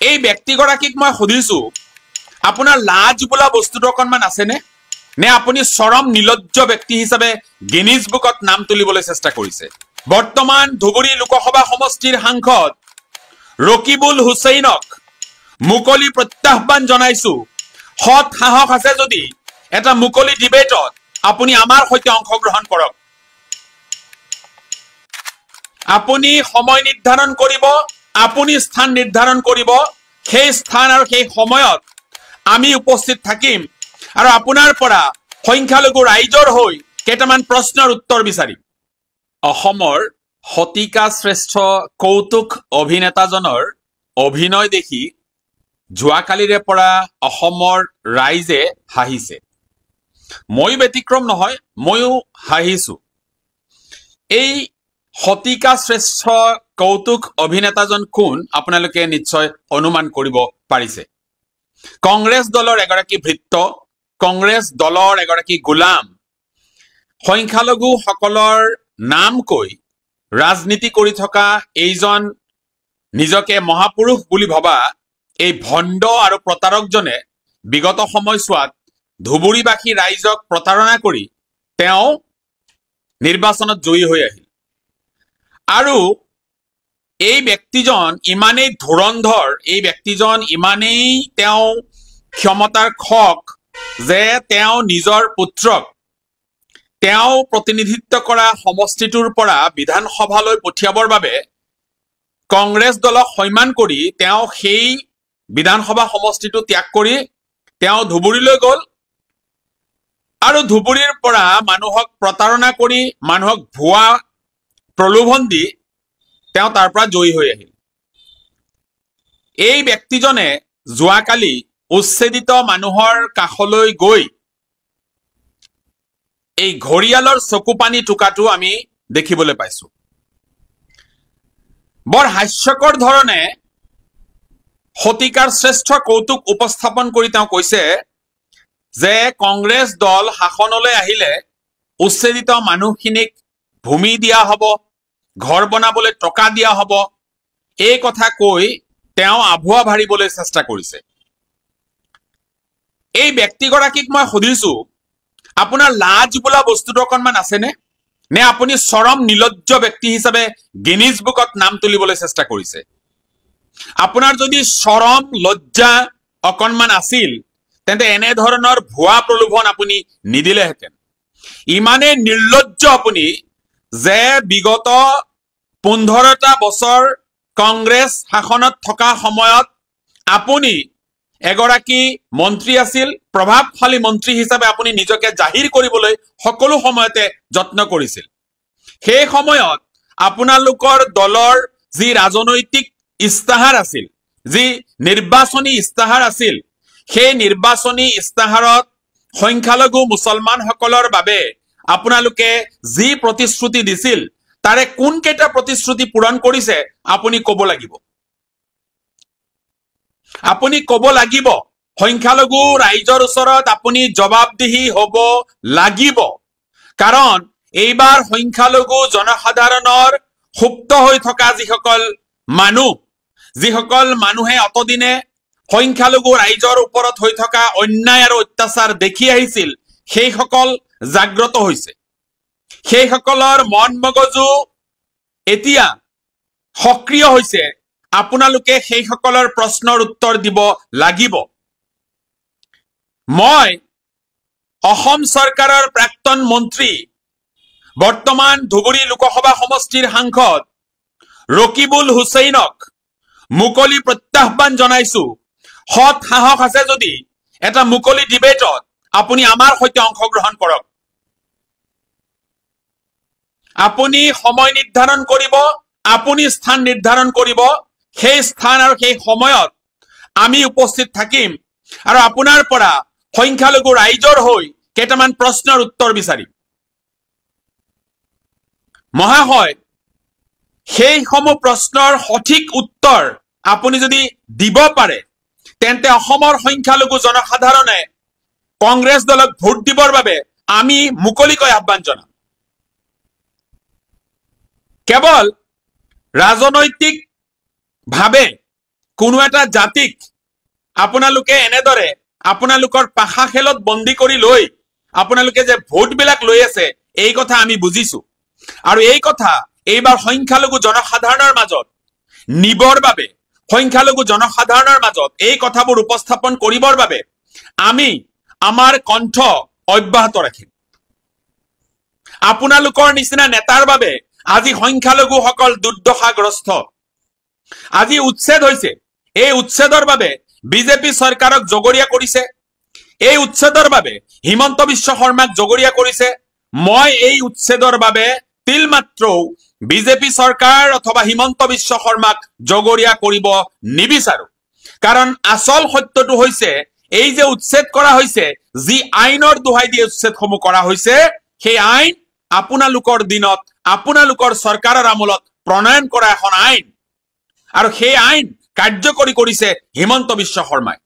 এই ব্যক্তিগৰাকীক মই সুধিছো আপোনাৰ লাজ বোলা বস্তুটো অকণমান আছেনে নে আপুনি চৰম নিলজ্জ ব্যক্তি হিচাপে গিনিজ বুকত নাম তুলিবলৈ চেষ্টা কৰিছে বৰ্তমান ধুবুৰী লোকসভা সমষ্টিৰ সাংসদ ৰকিবুল হুছেইনক মুকলি প্ৰত্যাহ্বান জনাইছো হত সাহস আছে যদি এটা মুকলি ডিবেটত আপুনি আমাৰ সৈতে অংশগ্ৰহণ কৰক আপুনি সময় নিৰ্ধাৰণ কৰিব আপুনি স্থান নিৰ্ধাৰণ কৰিব সেই স্থান আৰু সেই সময়ত আমি উপস্থিত থাকিম আৰু আপোনাৰ পৰা সংখ্যালঘু ৰাইজৰ হৈ কেইটামান প্ৰশ্নৰ উত্তৰ বিচাৰিম অসমৰ শতিকা শ্ৰেষ্ঠ কৌতুক অভিনেতাজনৰ অভিনয় দেখি যোৱাকালিৰে পৰা অসমৰ ৰাইজে হাঁহিছে মই ব্যতিক্ৰম নহয় ময়ো হাঁহিছো এই শতিকা শ্ৰেষ্ঠ কৌতুক অভিনেতাজন কোন আপোনালোকে নিশ্চয় অনুমান কৰিব পাৰিছে কংগ্ৰেছ দলৰ এগৰাকী ভৃত্য কংগ্ৰেছ দলৰ এগৰাকী গোলাম সংখ্যালঘু সকলৰ নাম কৈ ৰাজনীতি কৰি থকা এইজন নিজকে মহাপুৰুষ বুলি ভবা এই ভণ্ড আৰু প্ৰতাৰকজনে বিগত সময়ছোৱাত ধুবুৰীবাসী ৰাইজক প্ৰতাৰণা কৰি তেওঁ নিৰ্বাচনত জয়ী হৈ আহিল আৰু এই ব্যক্তিজন ইমানেই ধুৰন্ধৰ এই ব্যক্তিজন ইমানেই তেওঁ ক্ষমতাৰ খক যে তেওঁ নিজৰ পুত্ৰক তেওঁ প্ৰতিনিধিত্ব কৰা সমষ্টিটোৰ পৰা বিধানসভালৈ পঠিয়াবৰ বাবে কংগ্ৰেছ দলক সন্মান কৰি তেওঁ সেই বিধানসভা সমষ্টিটো ত্যাগ কৰি তেওঁ ধুবুৰীলৈ গ'ল আৰু ধুবুৰীৰ পৰা মানুহক প্ৰতাৰণা কৰি মানুহক ভুৱা প্ৰলোভন দি তেওঁ তাৰ পৰা জয়ী হৈ আহিল এই ব্যক্তিজনে যোৱাকালি উচ্ছেদিত মানুহৰ কাষলৈ গৈ এই ঘৰিয়ালৰ চকুপানী টুকাটো আমি দেখিবলৈ পাইছো বৰ হাস্যকৰ ধৰণে শতিকাৰ শ্ৰেষ্ঠ কৌতুক উপস্থাপন কৰি তেওঁ কৈছে যে কংগ্ৰেছ দল শাসনলৈ আহিলে উচ্ছেদিত মানুহখিনিক ভূমি দিয়া হ'ব ঘৰ বনাবলৈ টকা দিয়া হ'ব এই কথা কৈ তেওঁ আভুৱা ভাৰিবলৈ চেষ্টা কৰিছে এই ব্যক্তিগৰাকীক মই সুধিছো আপোনাৰ লাজ বোলা বস্তুটো অকণমান আছেনে নে আপুনি চৰম নিলজ্জ ব্যক্তি হিচাপে গিনিজ বুকত নাম তুলিবলৈ চেষ্টা কৰিছে আপোনাৰ যদি চৰম লজ্জা অকণমান আছিল তেন্তে এনে ধৰণৰ ভুৱা প্ৰলোভন আপুনি নিদিলেহেঁতেন ইমানে নিৰ্লজ্জ আপুনি যে বিগত 15টা বছৰ কংগ্ৰেছ শাসনত থকা সময়ত আপুনি এগৰাকী মন্ত্ৰী আছিল প্ৰভাৱশালী মন্ত্ৰী হিচাপে আপুনি নিজকে জাহিৰ কৰিবলৈ সকলো সময়তে যত্ন কৰিছিল সেই সময়ত আপোনালোকৰ দলৰ যি ৰাজনৈতিক ইস্তাহাৰ আছিল যি নিৰ্বাচনী ইস্তাহাৰ আছিল সেই নিৰ্বাচনী ইস্তাহাৰত সংখ্যালঘু মুছলমানসকলৰ বাবে আপোনালোকে যি প্ৰতিশ্ৰুতি দিছিল তাৰে কোন কেইটা প্ৰতিশ্ৰুতি পূৰণ কৰিছে আপুনি ক'ব লাগিব সংখ্যালঘু ৰাইজৰ ওচৰত আপুনি জবাবদিহি হ'ব লাগিব কাৰণ এইবাৰ সংখ্যালঘু জনসাধাৰণৰ সুপ্ত হৈ থকা যিসকল মানুহে অতদিনে সংখ্যালঘু ৰাইজৰ ওপৰত হৈ থকা অন্যায় আৰু অত্যাচাৰ দেখি আহিছিল সেইসকল জাগ্ৰত হৈছে সেইসকলৰ মন মগজু এতিয়া সক্ৰিয় হৈছে আপোনালোকে সেইসকলৰ প্ৰশ্নৰ উত্তৰ দিব লাগিব মই অসম চৰকাৰৰ প্ৰাক্তন মন্ত্ৰী বৰ্তমান ধুবুৰী লোকসভা সমষ্টিৰ সাংসদ ৰকিবুল হুছেইনক মুকলি প্ৰত্যাহ্বান জনাইছো হত সাহস আছে যদি এটা মুকলি ডিবেটত আপুনি আমাৰ সৈতে অংশগ্ৰহণ কৰক আপুনি সময় নিৰ্ধাৰণ কৰিব আপুনি স্থান নিৰ্ধাৰণ কৰিব সেই স্থান আৰু সেই সময়ত আমি উপস্থিত থাকিম আৰু আপোনাৰ পৰা সংখ্যালঘু ৰাইজৰ হৈ কেইটামান প্ৰশ্নৰ উত্তৰ বিচাৰিম মহাশয় সেই সমূহ প্ৰশ্নৰ সঠিক উত্তৰ আপুনি যদি দিব পাৰে তেন্তে অসমৰ সংখ্যালঘু জনসাধাৰণে কংগ্ৰেছ দলক ভোট দিবৰ বাবে আমি মুকলিকৈ আহ্বান জনাম কেৱল ৰাজনৈতিক ভাৱে কোনো এটা জাতিক আপোনালোকে এনেদৰে আপোনালোকৰ পাশা খেলত বন্দী কৰি লৈ আপোনালোকে যে ভোটবিলাক লৈ আছে এই কথা আমি বুজিছো আৰু এই কথা এইবাৰ সংখ্যালঘু জনসাধাৰণৰ মাজত নিবৰ বাবে সংখ্যালঘু জনসাধাৰণৰ মাজত এই কথাবোৰ উপস্থাপন কৰিবৰ বাবে আমি আমাৰ কণ্ঠ অব্যাহত ৰাখিম আপোনালোকৰ নিচিনা নেতাৰ বাবে আজি সংখ্যালঘুসকল দুৰ্দশাগ্ৰস্ত আজি উচ্ছেদ হৈছে এই উচ্ছেদৰ বাবে বিজেপি চৰকাৰক জগৰীয়া কৰিছে এই উচ্ছেদৰ বাবে হিমন্ত বিশ্ব শৰ্মাক জগৰীয়া কৰিছে মই এই উচ্ছেদৰ বাবে তিলমাত্ৰ বিজেপি চৰকাৰ অথবা হিমন্ত বিশ্ব শৰ্মাক জগৰীয়া কৰিব নিবিচাৰো কাৰণ আসল সত্যটো হৈছে এই যে উচ্ছেদ কৰা হৈছে যি আইনৰ দোহাই দিয়ে উচ্ছেদসমূহ কৰা হৈছে সেই আইন আপোনালোকৰ দিনত আপোনালোকৰ চৰকাৰৰ আমলত প্ৰণয়ন কৰা এখন আইন আৰু সেই আইন কাৰ্যকৰী কৰিছে হিমন্ত বিশ্ব শৰ্মাই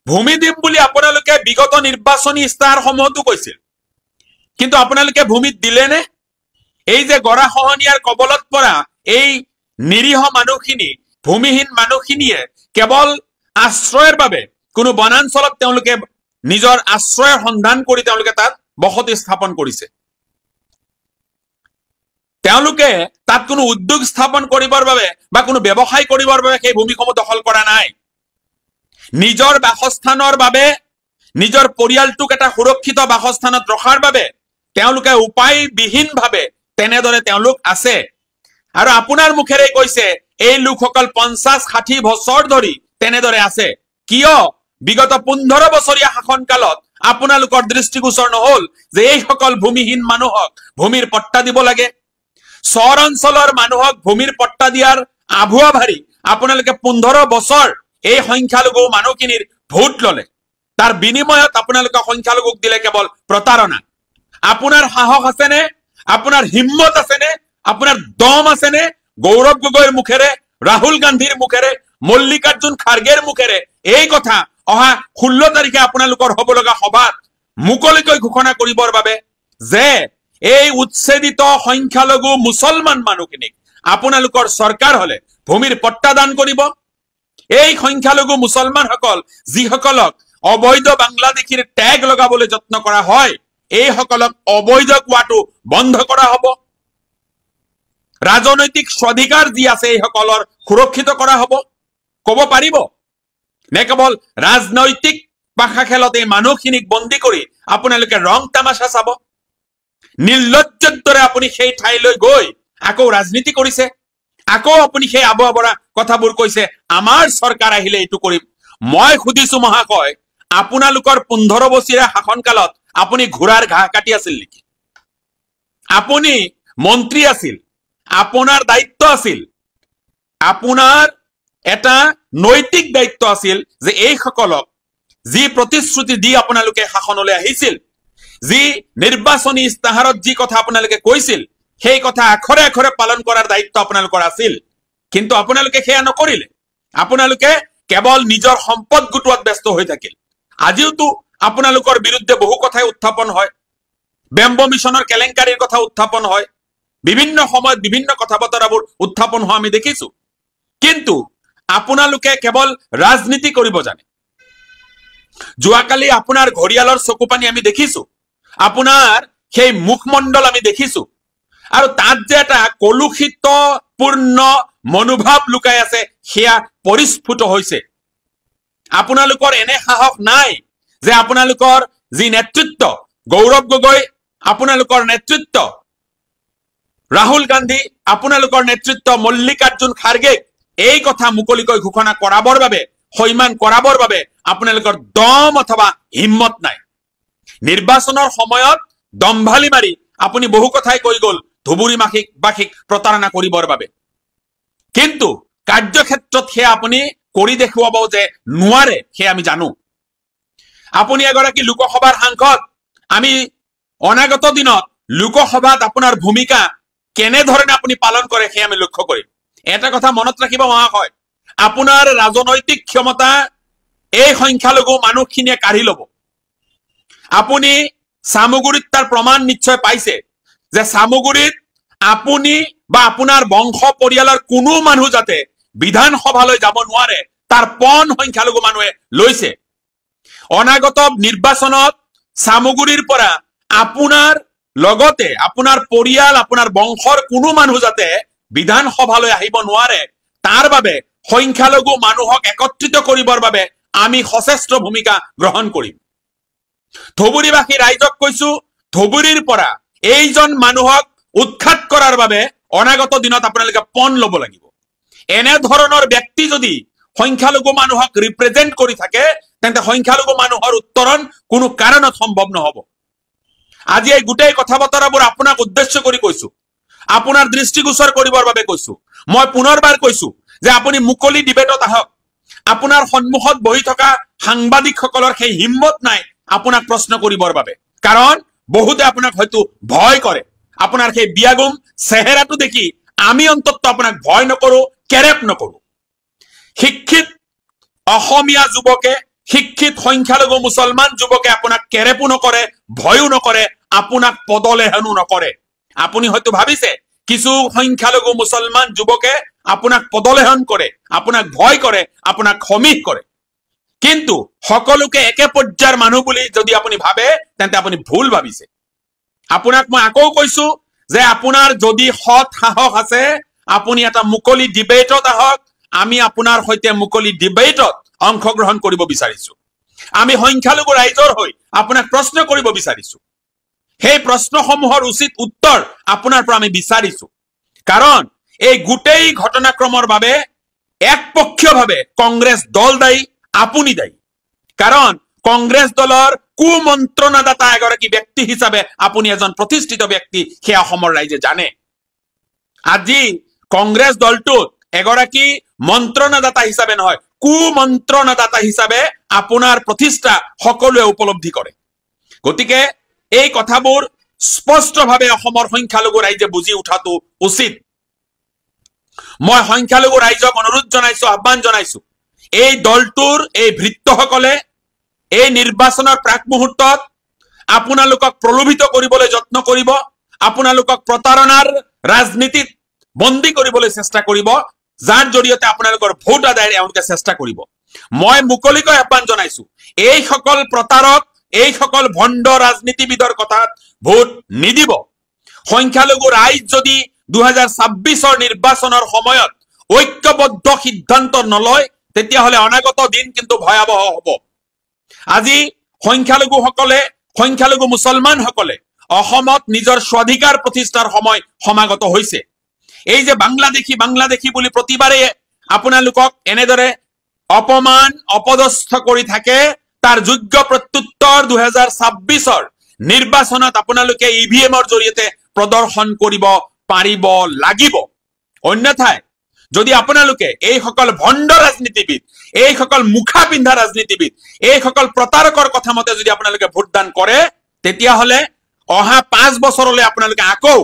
ভূমি দিম বুলি আপোনালোকে বিগত নিৰ্বাচনী ইস্তাহাৰসমূহতো কৈছিল কিন্তু আপোনালোকে ভূমি দিলেনে এই যে গৰাখহনীয়াৰ কবলত পৰা এই নিৰীহ মানুহখিনি ভূমিহীন মানুহখিনিয়ে কেৱল আশ্ৰয়ৰ বাবে কোনো বনাঞ্চলত তেওঁলোকে নিজৰ আশ্ৰয়ৰ সন্ধান কৰি তেওঁলোকে তাত বসতি স্থাপন কৰিছে তেওঁলোকে তাত কোনো উদ্যোগ স্থাপন কৰিবৰ বাবে বা কোনো ব্যৱসায় কৰিবৰ বাবে সেই ভূমিসমূহ দখল কৰা নাই নিজৰ বাসস্থানৰ বাবে নিজৰ পৰিয়ালটোক এটা সুৰক্ষিত বাসস্থানত ৰখাৰ বাবে তেওঁলোকে উপায়বিহীনভাৱে তেনেদৰে তেওঁলোক আছে আৰু আপোনাৰ মুখেৰে কৈছে এই লোকসকল 50-60 বছৰ ধৰি তেনেদৰে আছে কিয় বিগত 15 বছৰীয়া শাসনকালত আপোনালোকৰ দৃষ্টিগোচৰ নহল যে এই সকল ভূমিহীন মানুহক ভূমিৰ পট্টা দিব লাগে চৰ অঞ্চলৰ মানুহক ভূমিৰ পট্টা দিয়াৰ আভুৱা ভাৰি আপোনালোকে 15 বছৰ এই সংখ্যালঘু মানুহখিনিৰ ভোট ললে তাৰ বিনিময়ত আপোনালোকে সংখ্যালঘুক দিলে কেৱল প্ৰতাৰণা আপোনাৰ সাহস আছে নে আপোনাৰ হিম্মত আছে নে আপোনাৰ দম আছে নে গৌৰৱ গগৈৰ মুখেৰে ৰাহুল গান্ধীৰ মুখেৰে মল্লিকাৰ্জুন খাৰ্গেৰ মুখেৰে এই কথা অহা 16 তাৰিখে আপোনালোকৰ হ'ব লগা সভাত মুকলিকৈ ঘোষণা কৰিবৰ বাবে যে এই উচ্ছেদিত সংখ্যালঘু মুছলমান মানুহখিনিক আপোনালোকৰ চৰকাৰ হলে ভূমিৰ পট্টা দান কৰিব এই সংখ্যালঘু মুছলমানসকল যিসকলক অবৈধ বাংলাদেশীৰ ট্যাগ লগাবলৈ যত্ন কৰা হয় এই সকলক অবৈধ কোৱাটো বন্ধ কৰা হ'ব ৰাজনৈতিক স্বাধিকাৰ যি আছে এই সকলৰ সুৰক্ষিত কৰা হ'ব ক'ব পাৰিব নে কেৱল ৰাজনৈতিক পাখা খেলত এই মানুহখিনিক বন্দী কৰি আপোনালোকে ৰং তামাশা চাব নিৰ্লজ্জৰ দৰে আপুনি সেই ঠাইলৈ গৈ আকৌ ৰাজনীতি কৰিছে আকৌ আপুনি সেই আবহাওয়া কথাবোৰ কৈছে আমাৰ চৰকাৰ আহিলে এইটো কৰিম মই খুদিছো মহাশয় আপোনালোকৰ 15 বছৰীয়া শাসনকালত আপুনি ঘোঁৰাৰ ঘাঁহ কাটি আছিল নেকি আপুনি মন্ত্ৰী আছিল আপোনাৰ দায়িত্ব আছিল আপোনাৰ এটা নৈতিক দায়িত্ব আছিল যে এই সকলক যি প্ৰতিশ্ৰুতি দি আপোনালোকে শাসনলৈ আহিছিল যি নিৰ্বাচনী ইস্তাহাৰত যি কথা আপোনালোকে কৈছিল সেই কথা আখৰে আখৰে পালন কৰাৰ দায়িত্ব আপোনালোকৰ আছিল কিন্তু আপোনালোকে সেয়া নকৰিলে আপোনালোকে কেৱল নিজৰ সম্পদ গুটোৱাত ব্যস্ত হৈ থাকিল আজিওতো আপোনালোকৰ বিৰুদ্ধে বহু কথাই উত্থাপন হয় বেম্বো মিছনৰ কেলেংকাৰীৰ কথা উত্থাপন হয় বিভিন্ন সময়ত বিভিন্ন কথা বতৰাবোৰ উত্থাপন হোৱা আমি দেখিছো কিন্তু আপোনালোকে কেৱল ৰাজনীতি কৰিব জানে যোৱাকালি আপোনাৰ ঘৰিয়ালৰ চকুপানী আমি দেখিছো আপোনাৰ সেই মুখমণ্ডল আমি দেখিছো আৰু তাত যে এটা কলুষিতপূৰ্ণ মনোভাৱ লুকাই আছে সেয়া পৰিস্ফুট হৈছে আপোনালোকৰ এনে সাহস নাই যে আপোনালোকৰ যি নেতৃত্ব গৌৰৱ গগৈ আপোনালোকৰ নেতৃত্ব ৰাহুল গান্ধী আপোনালোকৰ নেতৃত্ব মল্লিকাৰ্জুন খাৰ্গে এই কথা মুকলিকৈ ঘোষণা কৰাবৰ বাবে হৈমান কৰাবৰ বাবে আপোনালোকৰ দম অথবা হিম্মত নাই নিৰ্বাচনৰ সময়ত দম্ভালি মাৰি আপুনি বহু কথাই কৈ গল ধুবুৰী বাসীক প্ৰতাৰণা কৰিবৰ বাবে কিন্তু কাৰ্যক্ষেত্ৰত সেয়া আপুনি কৰি দেখুৱাব যে নোৱাৰে সেয়া আমি জানো আপুনি এগৰাকী লোকসভাৰ সাংসদ আমি অনাগত দিনত লোকসভাত আপোনাৰ ভূমিকা কেনে ধৰণে আপুনি পালন কৰে সেয়া আমি লক্ষ্য কৰিম এটা কথা মনত ৰাখিব মহাশয় আপোনাৰ ৰাজনৈতিক ক্ষমতা এই সংখ্যালঘু মানুহখিনিয়ে কাঢ়ি ল'ব আপুনি সামগুৰিত তাৰ প্ৰমাণ নিশ্চয় পাইছে যে সামগুৰিত আপুনি বা আপোনাৰ বংশ পৰিয়ালৰ কোনো মানুহ যাতে বিধানসভালৈ যাব নোৱাৰে তাৰ পণ সংখ্যালঘু মানুহে লৈছে। অনাগত নিৰ্বাচনত সামগুৰিৰ পৰা আপোনাৰ লগতে আপোনাৰ পৰিয়াল আপোনাৰ বংশৰ কোনো মানুহ যাতে বিধানসভালৈ আহিব নোৱাৰে তাৰ বাবে সংখ্যালঘু মানুহক একত্ৰিত কৰিবৰ বাবে আমি সচেষ্ট ভূমিকা গ্ৰহণ কৰিম। ধুবুৰীবাসী ৰাইজক কৈছো, ধুবুৰীৰ পৰা এইজন মানুহক উৎখাত কৰাৰ বাবে অনাগত দিনত আপোনালোকে পণ ল'ব লাগিব। এনে ধৰণৰ ব্যক্তি যদি সংখ্যালঘু মানুহক ৰিপ্ৰেজেন্ট কৰি থাকে তেন্তে সংখ্যালঘু মানুহৰ উত্তৰণ কোনো কাৰণত সম্ভৱ নহব। আজি এই গোটেই কথা বতৰাবোৰ আপোনাক উদ্দেশ্য কৰি কৈছো, আপোনাৰ দৃষ্টিগোচৰ কৰিবৰ বাবে কৈছো। মই পুনৰবাৰ কৈছো যে আপুনি মুকলি ডিবেটত আহক। আপোনাৰ সন্মুখত বহি থকা সাংবাদিকসকলৰ সেই হিম্মত নাই আপোনাক প্ৰশ্ন কৰিবৰ বাবে, কাৰণ বহুতে আপোনাক হয়তো ভয় কৰে। আপোনাৰ সেই বিয়াগুম চেহেৰাটো দেখি আমি অন্তত আপোনাক ভয় নকৰো, কেৰেপ নকৰো। শিক্ষিত অসমীয়া যুৱকে, শিক্ষিত সংখ্যালঘু মুছলমান যুৱকে আপোনাক কেৰেপো নকৰে, ভয়ো নকৰে, আপোনাক পদলেহনো নকৰে। আপুনি হয়তো ভাবিছে কিছু সংখ্যালঘু মুছলমান যুৱকে আপোনাক পদলেহন কৰে, আপোনাক ভয় কৰে, আপোনাক সমীহ কৰে, কিন্তু সকলোকে একে পৰ্যায়ৰ মানুহ বুলি যদি আপুনি ভাবে তেন্তে আপুনি ভুল ভাবিছে। আপোনাক মই আকৌ কৈছো যে আপোনাৰ যদি সৎ সাহস আছে আপুনি এটা মুকলি ডিবেটত আহক। আমি আপোনাৰ সৈতে মুকলি ডিবেটত অংশগ্ৰহণ কৰিব বিচাৰিছো। আমি সংখ্যালঘু ৰাইজৰ হৈ আপোনাক প্ৰশ্ন কৰিব বিচাৰিছো। সেই প্ৰশ্নসমূহৰ উচিত উত্তৰ আপোনাৰ পৰা আমি বিচাৰিছো, কাৰণ এই গোটেই ঘটনাক্ৰমৰ বাবে একপক্ষীয়ভাৱে কংগ্ৰেছ দল দায়ী, আপুনি দায়ী। কাৰণ কংগ্ৰেছ দলৰ কুমন্ত্ৰণাদাতা এগৰাকী ব্যক্তি হিচাপে আপুনি এজন প্ৰতিষ্ঠিত ব্যক্তি, সেয়া অসমৰ ৰাইজে জানে। আজি কংগ্ৰেছ দলটোত এগৰাকী মন্ত্ৰণাদাতা হিচাপে নহয়, কুমন্ত্ৰণাদাতা হিচাপে আপোনাৰ প্ৰতিষ্ঠা সকলোৱে উপলব্ধি কৰে। গতিকে এই কথাবোৰ স্পষ্টভাৱে অসমৰ সংখ্যালঘু ৰাইজে বুজি উঠাটো উচিত। মই সংখ্যালঘু ৰাইজক অনুৰোধ জনাইছো, আহ্বান জনাইছো, এই দলটোৰ এই ভৃত্যসকলে এই নিৰ্বাচনৰ প্ৰাক মুহূৰ্তত আপোনালোকক প্ৰলোভিত কৰিবলৈ যত্ন কৰিব, আপোনালোকক প্ৰতাৰণাৰ ৰাজনীতিত বন্দী কৰিবলৈ চেষ্টা কৰিব, যাৰ জৰিয়তে আপোনালোকৰ ভোট আদায়ৰ এওঁলোকে চেষ্টা কৰিব। মই মুকলিকৈ আহ্বান জনাইছো, এই সকল প্ৰতাৰক, এই সকল ভণ্ড ৰাজনীতিবিদৰ কথাত ভোট নিদিব। সংখ্যালঘু ৰাইজ যদি 2026 নিৰ্বাচনৰ সময়ত ঐক্যবদ্ধ সিদ্ধান্ত নলয় তেতিয়াহলে অনাগত দিন কিন্তু ভয়াবহ হ'ব। আজি সংখ্যালঘুসকলে, সংখ্যালঘু মুছলমানসকলে অসমত নিজৰ স্বাধিকাৰ প্ৰতিষ্ঠাৰ সময় সমাগত হৈছে। এই যে বাংলাদেশী বুলি প্ৰতিবাৰে আপোনালোকক এনেদৰে অপমান অপদস্থ কৰি থাকে, তাৰ যোগ্য প্ৰত্যুত্তৰ 2026 নিৰ্বাচনত আপোনালোকে ইভিএমৰ জৰিয়তে প্ৰদৰ্শন কৰিব পাৰিব লাগিব। অন্যথায় যদি আপোনালোকে এই সকল ভণ্ড ৰাজনীতিবিদ, এই সকল মুখা পিন্ধা ৰাজনীতিবিদ, এই সকল প্ৰতাৰকৰ কথা মতে যদি আপোনালোকে ভোটদান কৰে তেতিয়াহলে অহা 5 বছৰলৈ আপোনালোকে আকৌ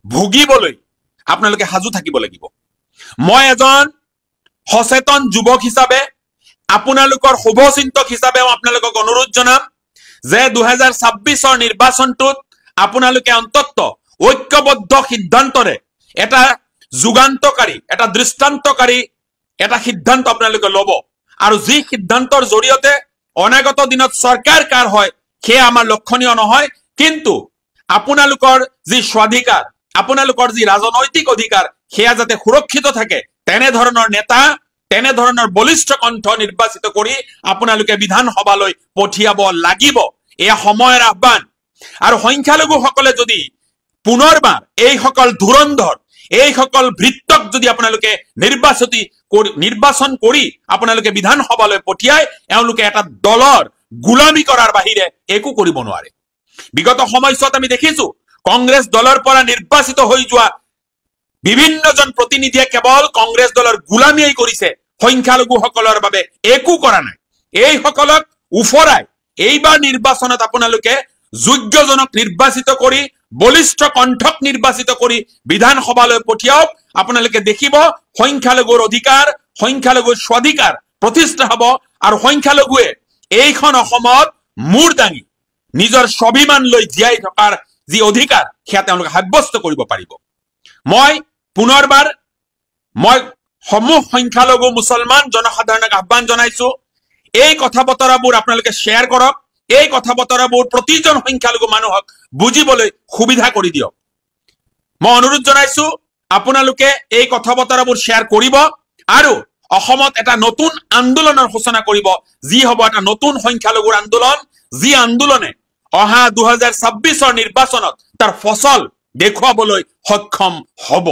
ভুগিবলৈ আপোনালোকে সাজু থাকিব লাগিব। মই এজন সচেতন যুৱক হিচাপে, আপোনালোকৰ শুভচিন্তক হিচাপেও আপোনালোকক অনুৰোধ জনাম যে 2026 নিৰ্বাচনটোত আপোনালোকে অন্তত ঐক্যবদ্ধ সিদ্ধান্তৰে এটা যুগান্তকাৰী, এটা দৃষ্টান্তকাৰী এটা সিদ্ধান্ত আপোনালোকে ল'ব, আৰু যি সিদ্ধান্তৰ জৰিয়তে অনাগত দিনত চৰকাৰ কাৰ হয় সেয়া আমাৰ লক্ষণীয় নহয়, কিন্তু আপোনালোকৰ যি স্বাধিকাৰ, আপোনালোকৰ যি ৰাজনৈতিক অধিকাৰ সেয়া যাতে সুৰক্ষিত থাকে, তেনেধৰণৰ নেতা, তেনেধৰণৰ বলিষ্ঠ কণ্ঠ নিৰ্বাচিত কৰি আপোনালোকে বিধানসভালৈ পঠিয়াব লাগিব। এয়া সময়ৰ আহ্বান। আৰু সংখ্যালঘুসকলে যদি পুনৰবাৰ এই সকল ধুৰন্ধৰ, এই সকল ভৃত্যক যদি আপোনালোকে নিৰ্বাচন কৰি আপোনালোকে বিধানসভালৈ পঠিয়ায়, এওঁলোকে এটা দলৰ গোলামী কৰাৰ বাহিৰে একো কৰিব নোৱাৰে। বিগত সময়ছোৱাত আমি দেখিছো কংগ্ৰেছ দলৰ পৰা নিৰ্বাচিত হৈ যোৱা বিভিন্নজন প্ৰতিনিধিয়ে কেৱল কংগ্ৰেছ দলৰ গোলামীয়ে কৰিছে, সংখ্যালঘুসকলৰ বাবে একো কৰা নাই। এই সকলক উফৰাই এইবাৰ নিৰ্বাচনত আপোনালোকে যোগ্যজনক নিৰ্বাচিত কৰি, বলিষ্ঠ কণ্ঠক নিৰ্বাচিত কৰি বিধানসভালৈ পঠিয়াওক। আপোনালোকে দেখিব সংখ্যালঘুৰ অধিকাৰ, সংখ্যালঘুৰ স্বাধিকাৰ প্ৰতিষ্ঠা হ'ব, আৰু সংখ্যালঘুৱে এইখন অসমত মূৰ দাঙি নিজৰ স্বাভিমান লৈ জীয়াই থকাৰ যি অধিকাৰ সেয়া তেওঁলোকে সাব্যস্ত কৰিব পাৰিব। মই পুনৰবাৰ সমূহ সংখ্যালঘু মুছলমান জনসাধাৰণক আহ্বান জনাইছো, এই কথা বতৰাবোৰ আপোনালোকে শ্বেয়াৰ কৰক, এই কথা বতৰাবোৰ প্ৰতিজন সংখ্যালঘু মানুহক বুজিবলৈ সুবিধা কৰি দিয়ক। মই অনুৰোধ জনাইছো আপোনালোকে এই কথা বতৰাবোৰ শ্বেয়াৰ কৰিব আৰু অসমত এটা নতুন আন্দোলনৰ সূচনা কৰিব, যি হ'ব এটা নতুন সংখ্যালঘুৰ আন্দোলন, যি আন্দোলনে অহা 2026 নিৰ্বাচনত তাৰ ফচল দেখুৱাবলৈ সক্ষম হ'ব।